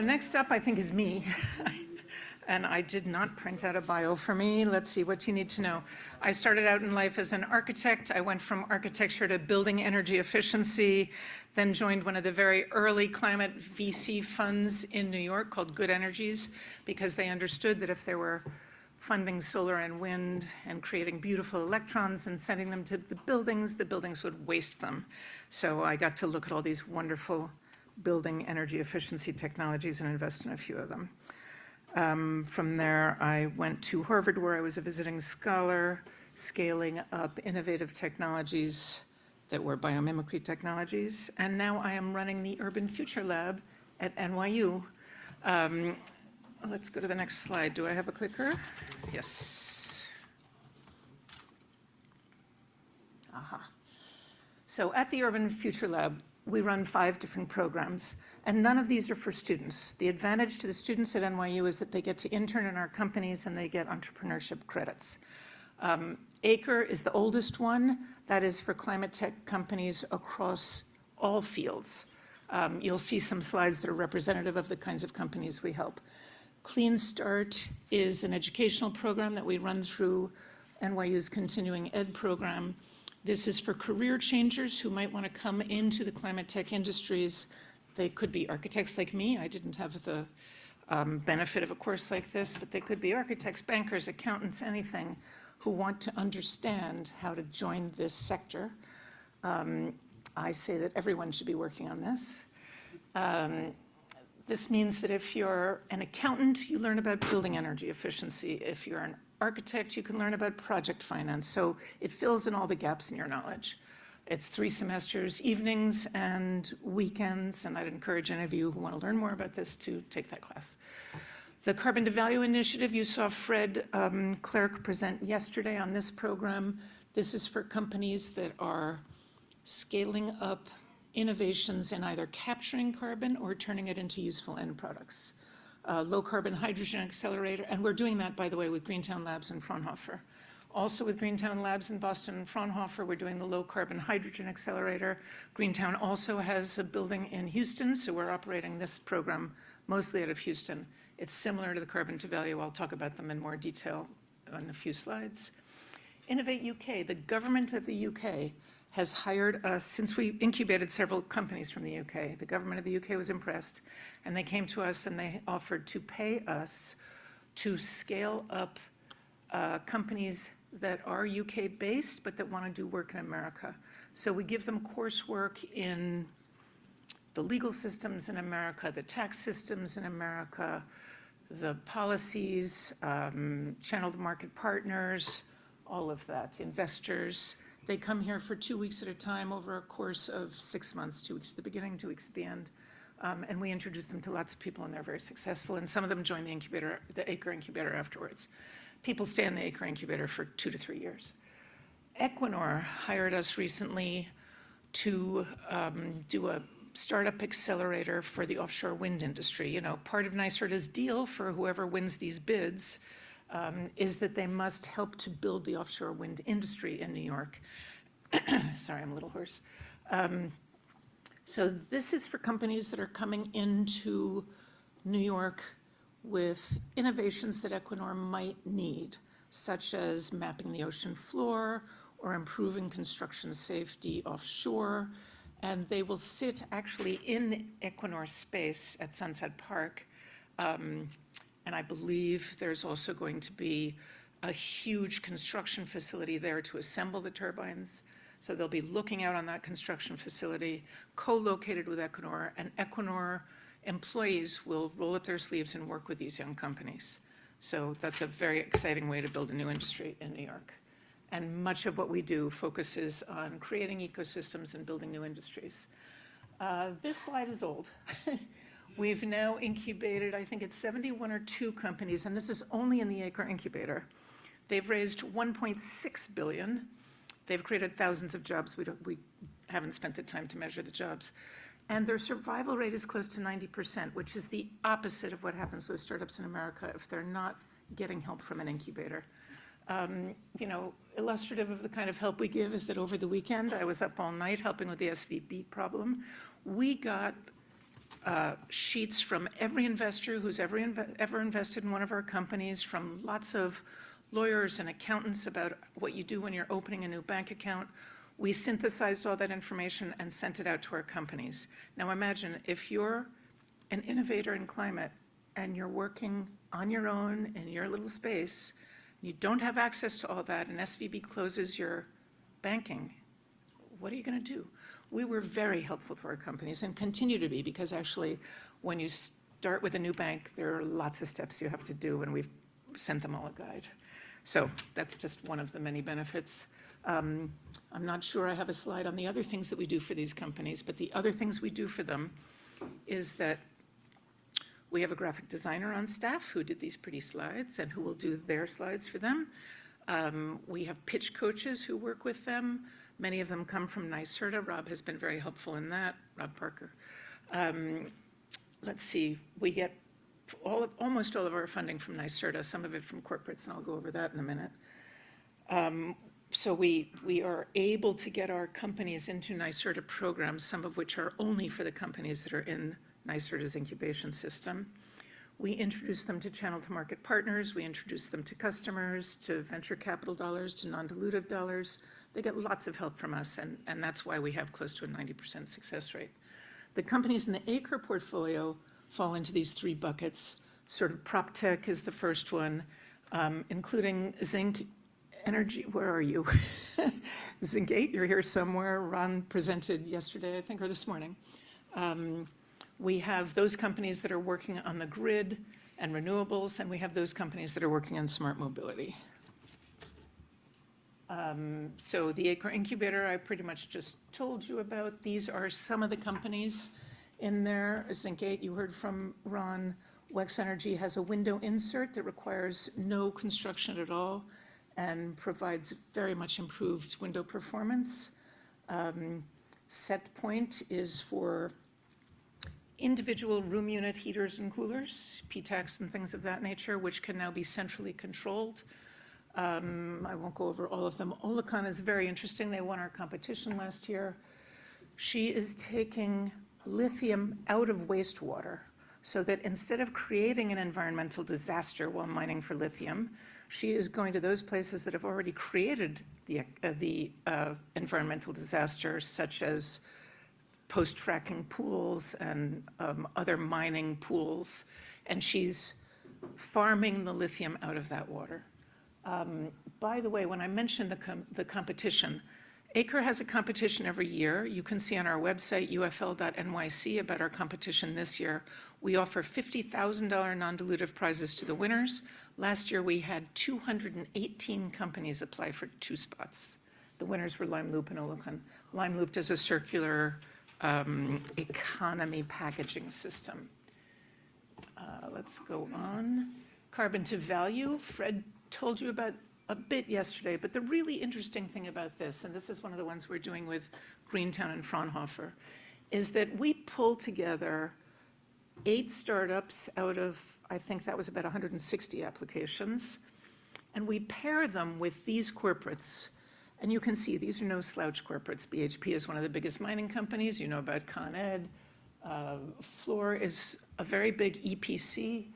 So next up, I think, is me. And I did not print out a bio for me. Let's see, what you need to know. I started out in life as an architect. I went from architecture to building energy efficiency, then joined one of the very early climate VC funds in New York called Good Energies, because they understood that if they were funding solar and wind and creating beautiful electrons and sending them to the buildings would waste them. So I got to look at all these wonderful building energy efficiency technologies and invest in a few of them. From there, I went to Harvard, where I was a visiting scholar, scaling up innovative technologies that were biomimicry technologies. And now I am running the Urban Future Lab at NYU. Let's go to the next slide. Do I have a clicker? Yes. Aha. So at the Urban Future Lab, we run 5 different programs, and none of these are for students. The advantage to the students at NYU is that they get to intern in our companies and they get entrepreneurship credits. ACRE is the oldest one. That is for climate tech companies across all fields. You'll see some slides that are representative of the kinds of companies we help. Clean Start is an educational program that we run through NYU's continuing ed program. This is for career changers who might want to come into the climate tech industries. They could be architects like me. I didn't have the benefit of a course like this, but they could be architects, bankers, accountants, anything, who want to understand how to join this sector. I say that everyone should be working on this. This means that if you're an accountant, you learn about building energy efficiency. If you're an architect, you can learn about project finance. So it fills in all the gaps in your knowledge. It's 3 semesters, evenings and weekends, and I'd encourage any of you who want to learn more about this to take that class. The Carbon to Value Initiative, you saw Fred Clerc present yesterday on this program. This is for companies that are scaling up innovations in either capturing carbon or turning it into useful end products. Low carbon hydrogen accelerator, and we're doing that, by the way, with Greentown Labs in Fraunhofer. Also with Greentown Labs in Boston and Fraunhofer, we're doing the low carbon hydrogen accelerator. Greentown also has a building in Houston, so we're operating this program mostly out of Houston. It's similar to the Carbon to Value. I'll talk about them in more detail in a few slides. Innovate UK, the government of the UK has hired us, since we incubated several companies from the UK, the government of the UK was impressed, and they came to us and they offered to pay us to scale up companies that are UK-based, but that want to do work in America. So we give them coursework in the legal systems in America, the tax systems in America, the policies, channeled market partners, all of that, investors. They come here for 2 weeks at a time over a course of 6 months, 2 weeks at the beginning, 2 weeks at the end. And we introduce them to lots of people, and they're very successful. And some of them join the incubator, the ACRE incubator afterwards. People stay in the ACRE incubator for 2 to 3 years. Equinor hired us recently to do a startup accelerator for the offshore wind industry. You know, part of NYSERDA's deal for whoever wins these bids is that they must help to build the offshore wind industry in New York. Sorry, I'm a little hoarse. So this is for companies that are coming into New York with innovations that Equinor might need, such as mapping the ocean floor or improving construction safety offshore. And they will sit actually in Equinor space at Sunset Park. And I believe there's also going to be a huge construction facility there to assemble the turbines. So they'll be looking out on that construction facility, co-located with Equinor, and Equinor employees will roll up their sleeves and work with these young companies. So that's a very exciting way to build a new industry in New York. And much of what we do focuses on creating ecosystems and building new industries. This slide is old. We've now incubated, I think it's 71 or 2 companies, and this is only in the ACRE incubator. They've raised 1.6 billion. They've created thousands of jobs. We haven't spent the time to measure the jobs. And their survival rate is close to 90%, which is the opposite of what happens with startups in America if they're not getting help from an incubator. You know, illustrative of the kind of help we give is that over the weekend, I was up all night helping with the SVB problem. We got sheets from every investor who's ever invested in one of our companies, from lots of lawyers and accountants about what you do when you're opening a new bank account. We synthesized all that information and sent it out to our companies. Now imagine if you're an innovator in climate and you're working on your own in your little space, you don't have access to all that, and SVB closes your banking. What are you going to do? We were very helpful to our companies and continue to be, because actually when you start with a new bank, there are lots of steps you have to do, and we've sent them all a guide. So that's just one of the many benefits. I'm not sure I have a slide on the other things that we do for these companies, but the other things we do for them is that we have a graphic designer on staff who did these pretty slides and who will do their slides for them. We have pitch coaches who work with them. Many of them come from NYSERDA. Rob has been very helpful in that, Rob Parker. Let's see, we get almost all of our funding from NYSERDA, some of it from corporates, and I'll go over that in a minute. So we are able to get our companies into NYSERDA programs, some of which are only for the companies that are in NYSERDA's incubation system. We introduce them to channel-to-market partners. We introduce them to customers, to venture capital dollars, to non-dilutive dollars. They get lots of help from us, and that's why we have close to a 90% success rate. The companies in the ACRE portfolio fall into these three buckets. Sort of prop tech is the first one, including Zinc Energy. Where are you? Zinc 8, you're here somewhere. Ron presented yesterday, I think, or this morning. We have those companies that are working on the grid and renewables, and we have those companies that are working on smart mobility. So the ACRE incubator, I pretty much just told you about. These are some of the companies in there. Zinc 8, you heard from Ron. Wex Energy has a window insert that requires no construction at all and provides very much improved window performance. SetPoint is for individual room unit heaters and coolers, PTACs and things of that nature, which can now be centrally controlled. I won't go over all of them. Olicon is very interesting. They won our competition last year. She is taking lithium out of wastewater so that instead of creating an environmental disaster while mining for lithium, she is going to those places that have already created the environmental disaster, such as post-fracking pools and other mining pools, and she's farming the lithium out of that water. By the way, when I mentioned the competition, ACRE has a competition every year. You can see on our website, ufl.nyc, about our competition this year. We offer $50,000 non-dilutive prizes to the winners. Last year, we had 218 companies apply for 2 spots. The winners were Lime Loop and Olicon. Lime Loop does a circular economy packaging system. Let's go on. Carbon to value. Fred told you about a bit yesterday, but the really interesting thing about this, and this is one of the ones we're doing with Greentown and Fraunhofer, is that we pull together 8 startups out of, I think that was about 160 applications, and we pair them with these corporates. And you can see these are no slouch corporates. BHP is one of the biggest mining companies. You know about Con Ed. Fluor is a very big EPC.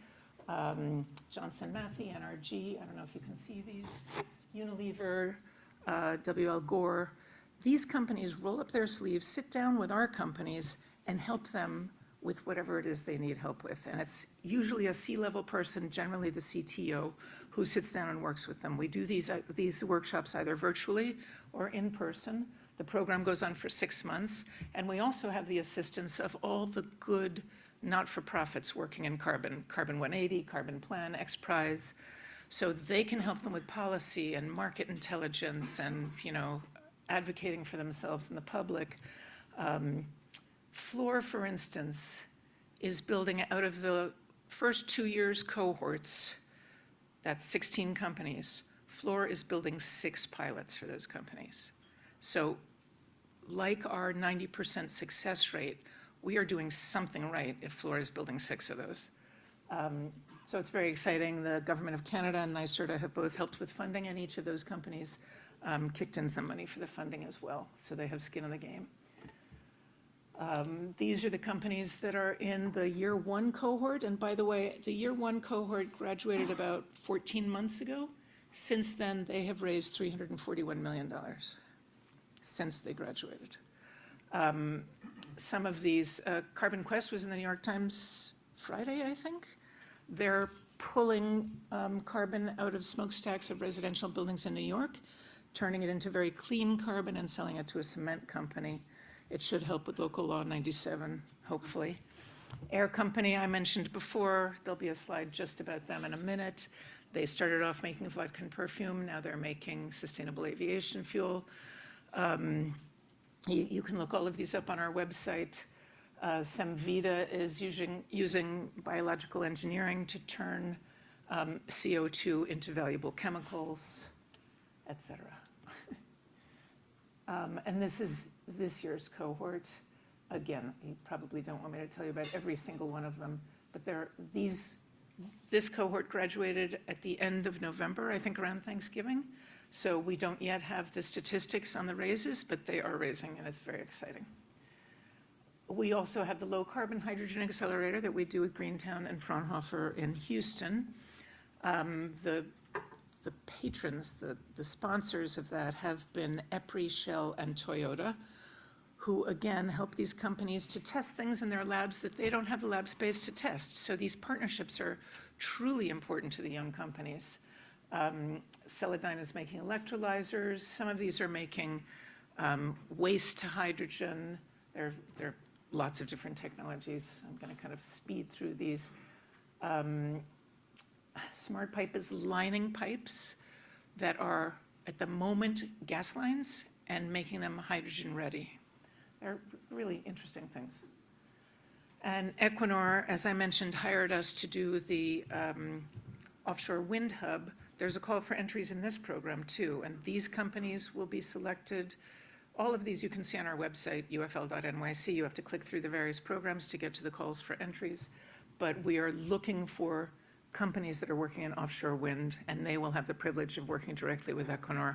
Johnson Matthey, NRG, I don't know if you can see these. Unilever, WL Gore. These companies roll up their sleeves, sit down with our companies, and help them with whatever it is they need help with. And it's usually a C-level person, generally the CTO, who sits down and works with them. We do these workshops either virtually or in person. The program goes on for 6 months, and we also have the assistance of all the good not-for-profits working in carbon, Carbon 180, Carbon Plan, XPRIZE, so they can help them with policy and market intelligence and, advocating for themselves and the public. Fluor, for instance, is building out of the first 2 years cohorts, that's 16 companies. Fluor is building 6 pilots for those companies. So like our 90% success rate, we are doing something right if Fluor is building 6 of those. So it's very exciting. The Government of Canada and NYSERDA have both helped with funding, and each of those companies kicked in some money for the funding as well. So they have skin in the game. These are the companies that are in the year one cohort. And by the way, the year one cohort graduated about 14 months ago. Since then, they have raised $341 million since they graduated. Some of these, Carbon Quest was in the New York Times Friday, I think. They're pulling carbon out of smokestacks of residential buildings in New York, turning it into very clean carbon and selling it to a cement company. It should help with Local Law 97, hopefully. Air Company, I mentioned before. There'll be a slide just about them in a minute. They started off making vodka and perfume. Now they're making sustainable aviation fuel. You can look all of these up on our website. Semvita is using biological engineering to turn CO2 into valuable chemicals, et cetera. And this is this year's cohort. Again, you probably don't want me to tell you about every single one of them, but this cohort graduated at the end of November, I think around Thanksgiving. So we don't yet have the statistics on the raises, but they are raising, and it's very exciting. We also have the low carbon hydrogen accelerator that we do with Greentown and Fraunhofer in Houston. The patrons, the sponsors of that have been EPRI, Shell, and Toyota, who again help these companies to test things in their labs that they don't have the lab space to test. So these partnerships are truly important to the young companies. Celodyne is making electrolyzers. Some of these are making waste to hydrogen. There are lots of different technologies. I'm going to kind of speed through these. Smart Pipe is lining pipes that are, at the moment, gas lines and making them hydrogen ready. They're really interesting things. And Equinor, as I mentioned, hired us to do the offshore wind hub. There's a call for entries in this program too, and these companies will be selected. All of these you can see on our website, ufl.nyc. You have to click through the various programs to get to the calls for entries, but we are looking for companies that are working in offshore wind, and they will have the privilege of working directly with Equinor.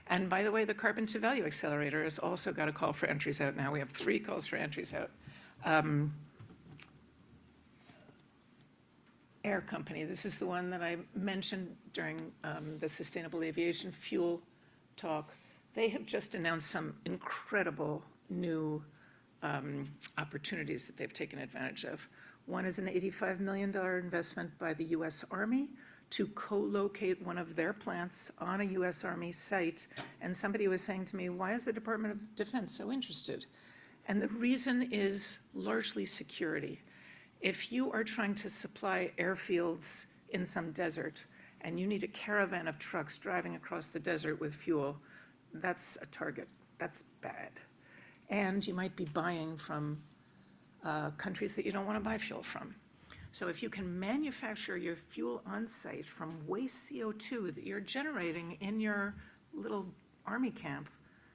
And by the way, the Carbon to Value Accelerator has also got a call for entries out now. We have 3 calls for entries out. Air Company, this is the one that I mentioned during the Sustainable Aviation Fuel talk. They have just announced some incredible new opportunities that they've taken advantage of. One is an $85 million investment by the US Army to co-locate one of their plants on a US Army site. And somebody was saying to me, why is the Department of Defense so interested? And the reason is largely security. If you are trying to supply airfields in some desert and you need a caravan of trucks driving across the desert with fuel, that's a target. That's bad. And you might be buying from countries that you don't want to buy fuel from. So if you can manufacture your fuel on site from waste CO2 that you're generating in your little army camp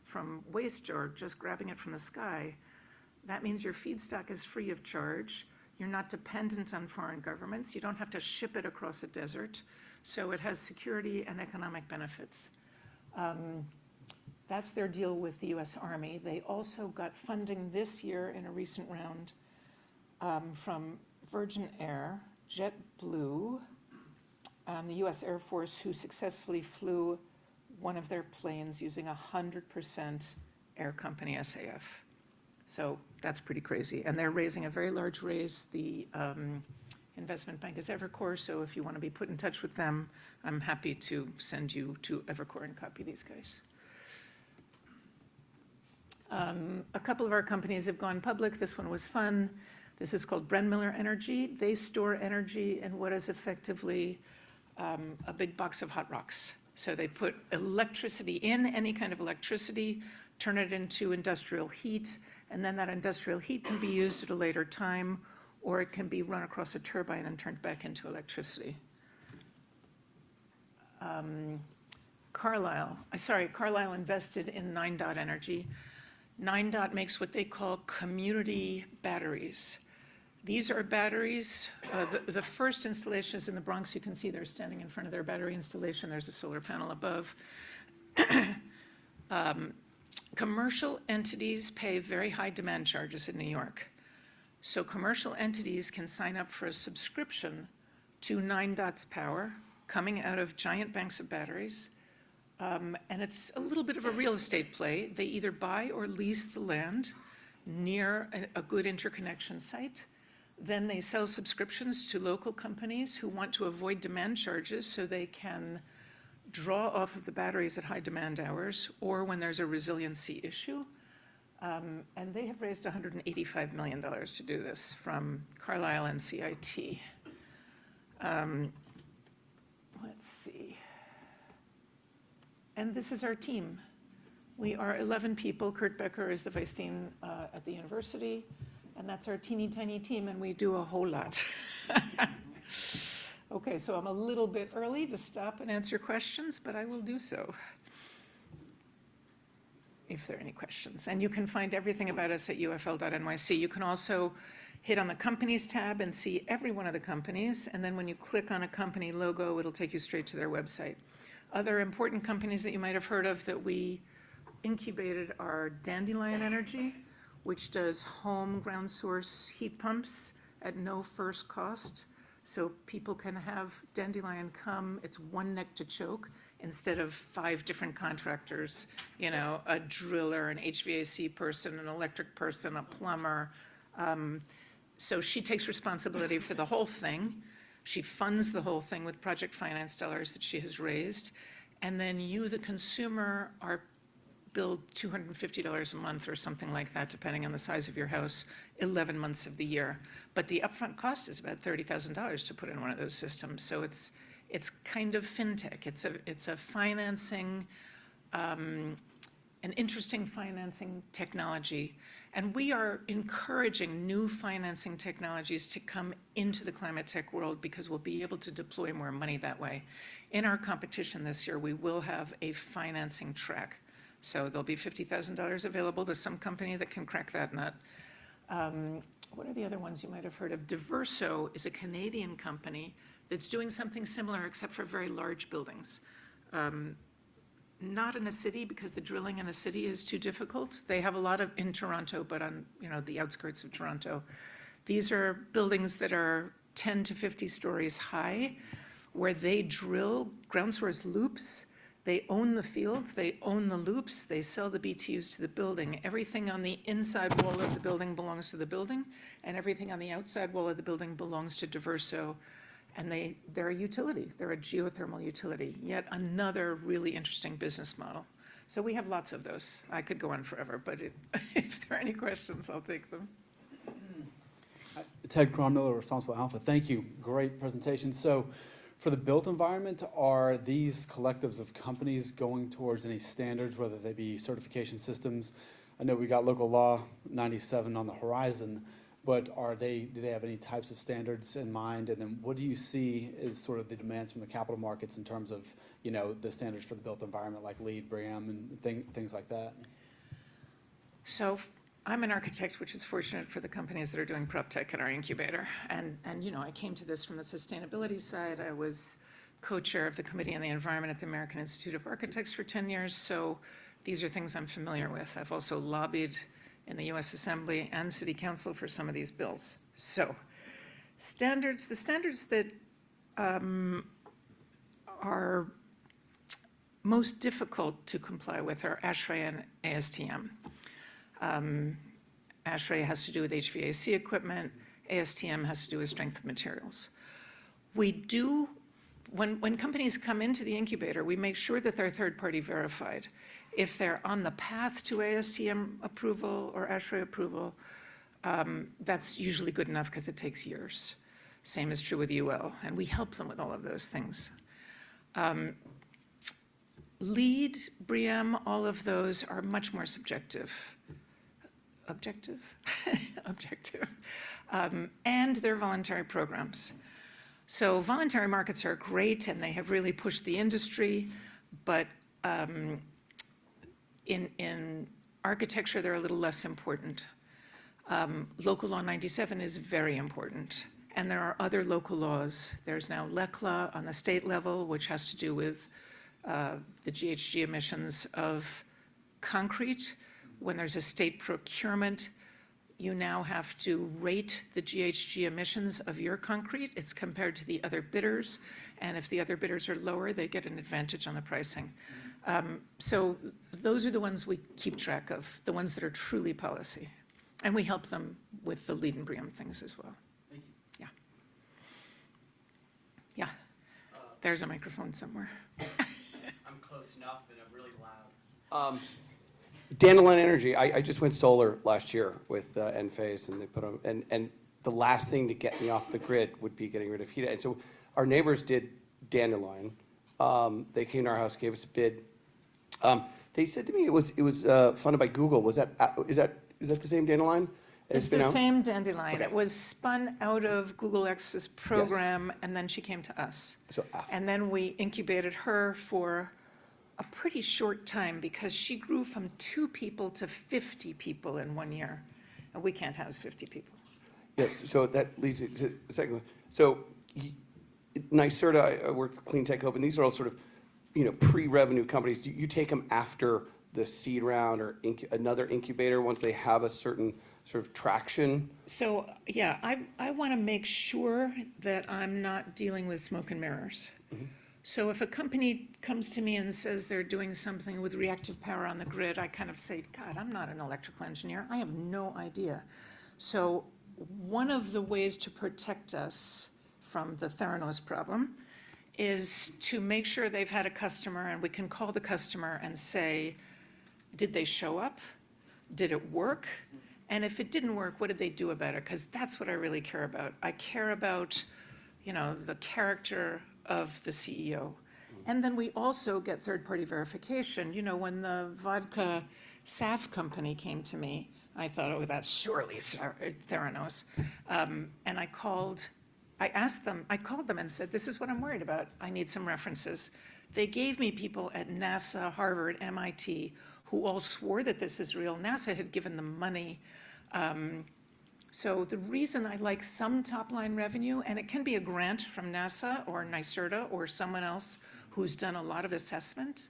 from waste or just grabbing it from the sky, that means your feedstock is free of charge. You're not dependent on foreign governments. You don't have to ship it across a desert. So it has security and economic benefits. That's their deal with the US Army. They also got funding this year in a recent round from Virgin Air, JetBlue, the US Air Force, who successfully flew one of their planes using 100% Air Company SAF. So that's pretty crazy. And they're raising a very large raise. The investment bank is Evercore, so if you want to be put in touch with them, I'm happy to send you to Evercore and copy these guys. A couple of our companies have gone public. This one was fun. This is called Brenmiller Energy. They store energy in what is effectively a big box of hot rocks. So they put electricity in, any kind of electricity, turn it into industrial heat, and then that industrial heat can be used at a later time, or it can be run across a turbine and turned back into electricity. Carlyle invested in NineDot Energy. NineDot makes what they call community batteries. These are batteries. The first installation is in the Bronx. You can see they're standing in front of their battery installation. There's a solar panel above. Commercial entities pay very high demand charges in New York. So commercial entities can sign up for a subscription to NineDot's power coming out of giant banks of batteries. And it's a little bit of a real estate play. They either buy or lease the land near a good interconnection site. Then they sell subscriptions to local companies who want to avoid demand charges so they can draw off of the batteries at high demand hours or when there's a resiliency issue. And they have raised $185 million to do this from Carlyle and CIT. Let's see. And this is our team. We are 11 people. Kurt Becker is the vice dean at the university, and that's our teeny tiny team, and we do a whole lot. Okay, so I'm a little bit early to stop and answer questions, but I will do so if there are any questions. And you can find everything about us at ufl.nyc. You can also hit on the companies tab and see every one of the companies, and then when you click on a company logo, it'll take you straight to their website. Other important companies that you might have heard of that we incubated are Dandelion Energy, which does home ground source heat pumps at no first cost. So people can have Dandelion come, it's one neck to choke, instead of 5 different contractors, you know, a driller, an HVAC person, an electric person, a plumber. So she takes responsibility for the whole thing. She funds the whole thing with project finance dollars that she has raised. And then you, the consumer, are billed $250 a month or something like that, depending on the size of your house, 11 months of the year. But the upfront cost is about $30,000 to put in one of those systems. So it's kind of fintech. It's a financing, an interesting financing technology. And we are encouraging new financing technologies to come into the climate tech world because we'll be able to deploy more money that way. In our competition this year, we will have a financing track. So there'll be $50,000 available to some company that can crack that nut. What are the other ones you might have heard of? Diverso is a Canadian company that's doing something similar except for very large buildings. Not in a city because the drilling in a city is too difficult. They have a lot of in Toronto, but on the outskirts of Toronto. These are buildings that are 10 to 50 stories high, where they drill ground source loops. They own the fields, they own the loops, they sell the BTUs to the building. Everything on the inside wall of the building belongs to the building, and everything on the outside wall of the building belongs to Diverso. And they're a utility, they're a geothermal utility. Yet another really interesting business model. So we have lots of those. I could go on forever, but if there are any questions, I'll take them. Ted Crommiller, Responsible Alpha. Thank you. Great presentation. So for the built environment, are these collectives of companies going towards any standards, whether they be certification systems? I know we got local law 97 on the horizon, but do they have any types of standards in mind? And then what do you see as sort of the demands from the capital markets in terms of, the standards for the built environment, like LEED, BREEAM, and things like that? So I'm an architect, which is fortunate for the companies that are doing prop tech in our incubator. And I came to this from the sustainability side. I was co-chair of the Committee on the Environment at the American Institute of Architects for 10 years. So these are things I'm familiar with. I've also lobbied in the US Assembly and City Council for some of these bills. So the standards that are most difficult to comply with are ASHRAE and ASTM. ASHRAE has to do with HVAC equipment. ASTM has to do with strength of materials. We do, when companies come into the incubator, we make sure that they're third-party verified. If they're on the path to ASTM approval or ASHRAE approval, that's usually good enough because it takes years. Same is true with UL, and we help them with all of those things. LEED, BREEAM, all of those are much more subjective. Objective? Objective. And they're voluntary programs. So voluntary markets are great, and they have really pushed the industry, but in architecture, they're a little less important. Local Law 97 is very important, and there are other local laws. There's now LECLA on the state level, which has to do with the GHG emissions of concrete, when there's a state procurement, you now have to rate the GHG emissions of your concrete. It's compared to the other bidders, and if the other bidders are lower, they get an advantage on the pricing. So those are the ones we keep track of, the ones that are truly policy. And we help them with the lead and Bream things as well. Thank you. Yeah. There's a microphone somewhere. I'm close enough and I'm really loud. Dandelion Energy, I just went solar last year with Enphase, and they put on, and the last thing to get me off the grid would be getting rid of heat. And so our neighbors did Dandelion. They came to our house, gave us a bid. They said to me it was funded by Google. Is that the same Dandelion? It's the same Dandelion. Okay. It was spun out of Google X's program, and then she came to us. So after. And then we incubated her for a pretty short time because she grew from 2 people to 50 people in 1 year. And we can't house 50 people. Yes, so that leads me to the second one. So NYSERDA, I work with Clean Tech Open, these are all sort of, pre-revenue companies. Do you take them after the seed round or another incubator once they have a certain sort of traction? So, yeah, I want to make sure that I'm not dealing with smoke and mirrors. So if a company comes to me and says they're doing something with reactive power on the grid, I kind of say, God, I'm not an electrical engineer. I have no idea. So one of the ways to protect us from the Theranos problem is to make sure they've had a customer, and we can call the customer and say, did they show up? Did it work? And if it didn't work, what did they do about it? Because that's what I really care about. I care about, the character of the CEO. And then we also get third-party verification. When the vodka SAF company came to me, I thought, oh, that's surely Theranos. And I called them and said, this is what I'm worried about. I need some references. They gave me people at NASA, Harvard, MIT, who all swore that this is real. NASA had given them money. So the reason I like some top-line revenue, and it can be a grant from NASA or NYSERDA or someone else who's done a lot of assessment,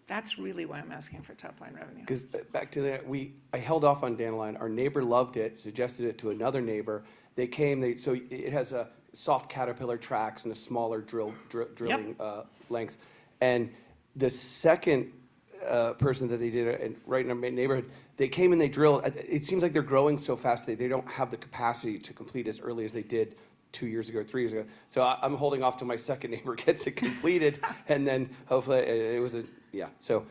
that's really why I'm asking for top-line revenue. Because back to that, I held off on Dandelion. Our neighbor loved it, suggested it to another neighbor. They came, so it has a soft caterpillar tracks and a smaller drilling lengths. And the second person that they did it, and right in our neighborhood, they came and they drilled. It seems like they're growing so fast that they don't have the capacity to complete as early as they did 2 years ago, 3 years ago. So I'm holding off till my second neighbor gets it completed, and then hopefully it was So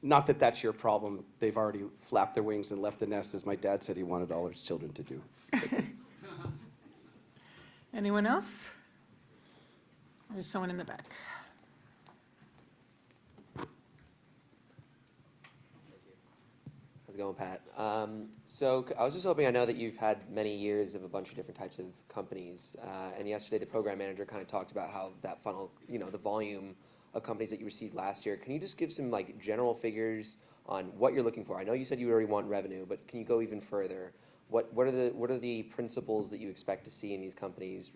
not that that's your problem. They've already flapped their wings and left the nest, as my dad said he wanted all his children to do. Anyone else? There's someone in the back. How's it going, Pat? So I was just hoping, I know that you've had many years of a bunch of different types of companies, and yesterday the program manager kind of talked about how that funnel, the volume of companies that you received last year. Can you just give some general figures on what you're looking for? I know you said you already want revenue, but can you go even further? What are the principles that you expect to see in these companies,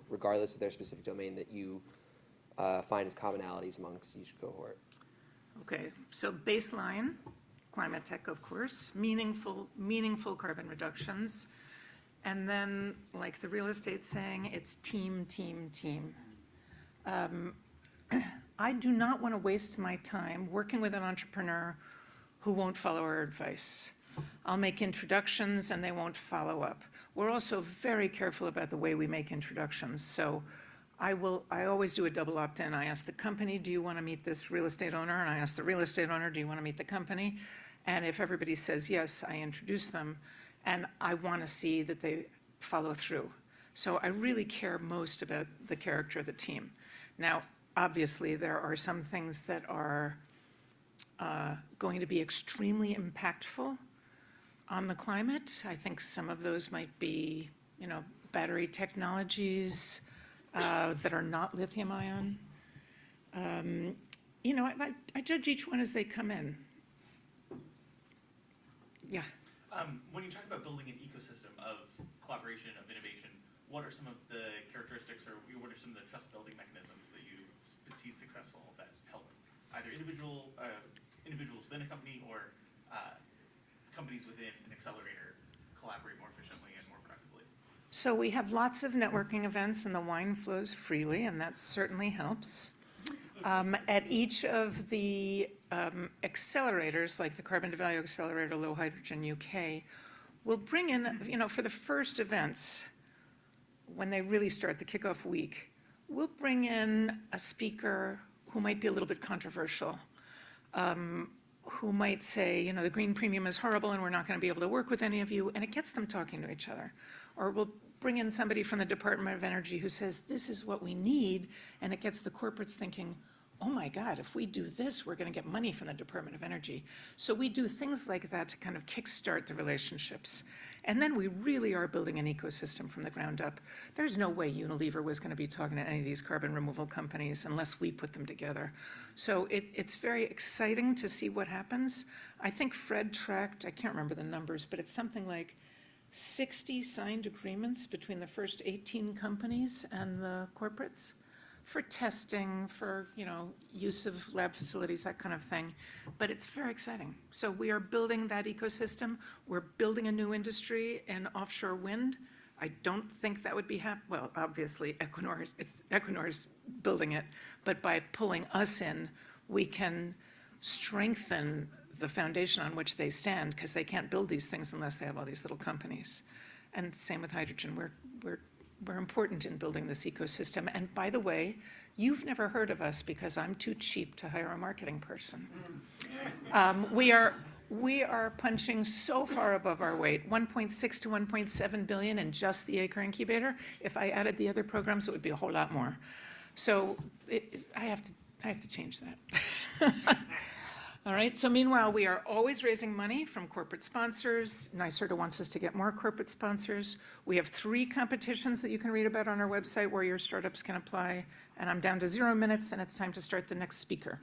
regardless of their specific domain, that you find as commonalities amongst each cohort? Okay, so baseline, climate tech, of course, meaningful carbon reductions. And then, like the real estate saying, it's team, team, team. I do not want to waste my time working with an entrepreneur who won't follow our advice. I'll make introductions and they won't follow up. We're also very careful about the way we make introductions. So I always do a double opt-in. I ask the company, do you want to meet this real estate owner? And I ask the real estate owner, do you want to meet the company? And if everybody says yes, I introduce them. And I want to see that they follow through. So I really care most about the character of the team. Now, obviously, there are some things that are going to be extremely impactful on the climate. I think some of those might be, battery technologies that are not lithium ion. I judge each one as they come in. Yeah. When you talk about building an ecosystem of collaboration, of innovation, what are some of the characteristics or what are some of the trust building mechanisms that you've seen successful that help either individual individuals within a company or companies within an accelerator collaborate more efficiently and more productively? So we have lots of networking events and the wine flows freely, and that certainly helps. At each of the accelerators, like the Carbon to Value Accelerator, Low Hydrogen UK, we'll bring in, for the first events, when they really start the kickoff week, we'll bring in a speaker who might be a little bit controversial, who might say, the green premium is horrible and we're not going to be able to work with any of you, and it gets them talking to each other. Or we'll bring in somebody from the Department of Energy who says, this is what we need, and it gets the corporates thinking, oh my God, if we do this, we're going to get money from the Department of Energy. So we do things like that to kind of kickstart the relationships. And then we really are building an ecosystem from the ground up. There's no way Unilever was going to be talking to any of these carbon removal companies unless we put them together. So it's very exciting to see what happens. I think Fred tracked, I can't remember the numbers, but it's something like 60 signed agreements between the first 18 companies and the corporates for testing, for use of lab facilities, that kind of thing. But it's very exciting. So we are building that ecosystem. We're building a new industry in offshore wind. I don't think that would be well, obviously Equinor's building it, but by pulling us in, we can strengthen the foundation on which they stand, because they can't build these things unless they have all these little companies. And same with hydrogen. We're important in building this ecosystem. And by the way, you've never heard of us because I'm too cheap to hire a marketing person. We are punching so far above our weight, 1.6 to 1.7 billion in just the Acre Incubator. If I added the other programs, it would be a whole lot more. So I have to change that. All right, so meanwhile, we are always raising money from corporate sponsors. NYSERDA wants us to get more corporate sponsors. We have 3 competitions that you can read about on our website where your startups can apply. And I'm down to 0 minutes, and it's time to start the next speaker.